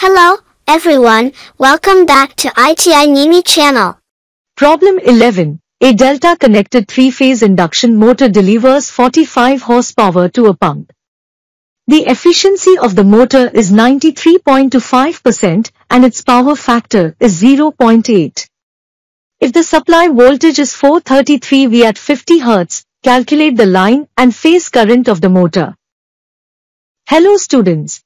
Hello, everyone, welcome back to ITI Nimi channel. Problem 11. A delta-connected three-phase induction motor delivers 45 horsepower to a pump. The efficiency of the motor is 93.25% and its power factor is 0.8. If the supply voltage is 433 V at 50 Hz, calculate the line and phase current of the motor. Hello students.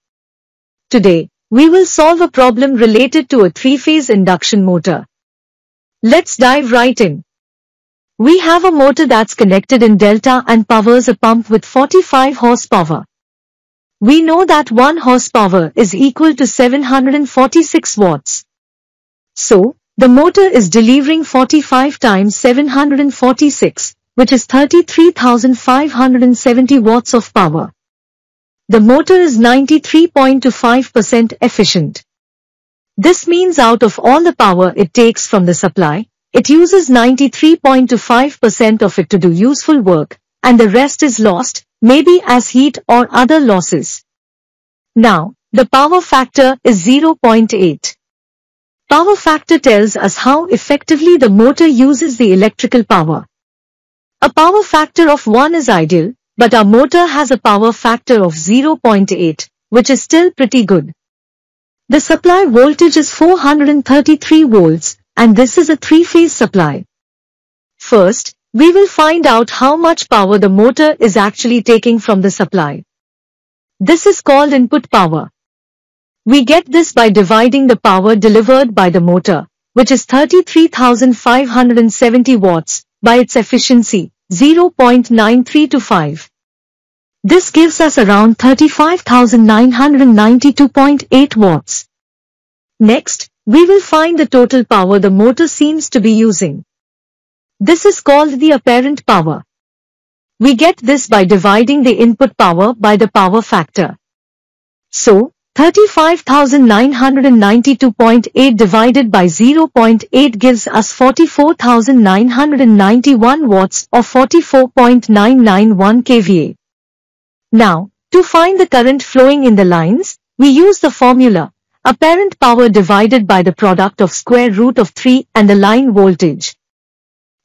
Today, we will solve a problem related to a three-phase induction motor. Let's dive right in. We have a motor that's connected in delta and powers a pump with 45 horsepower. We know that 1 horsepower is equal to 746 watts. So, the motor is delivering 45 times 746, which is 33,570 watts of power. The motor is 93.25% efficient. This means out of all the power it takes from the supply, it uses 93.25% of it to do useful work, and the rest is lost, maybe as heat or other losses. Now, the power factor is 0.8. Power factor tells us how effectively the motor uses the electrical power. A power factor of 1 is ideal, but our motor has a power factor of 0.8, which is still pretty good. The supply voltage is 433 volts, and this is a three-phase supply. First, we will find out how much power the motor is actually taking from the supply. This is called input power. We get this by dividing the power delivered by the motor, which is 33,570 watts, by its efficiency, 0.9325. This gives us around 35,992.8 watts. Next, we will find the total power the motor seems to be using. This is called the apparent power. We get this by dividing the input power by the power factor. So, 35,992.8 divided by 0.8 gives us 44,991 watts or 44.991 kVA. Now, to find the current flowing in the lines, we use the formula, apparent power divided by the product of square root of 3 and the line voltage.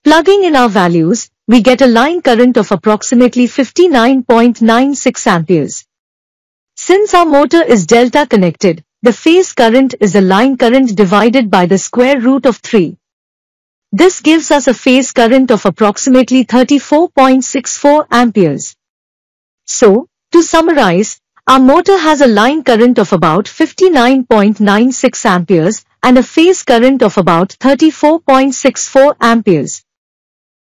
Plugging in our values, we get a line current of approximately 59.96 amperes. Since our motor is delta connected, the phase current is the line current divided by the square root of 3. This gives us a phase current of approximately 34.64 amperes. So, to summarize, our motor has a line current of about 59.96 amperes and a phase current of about 34.64 amperes.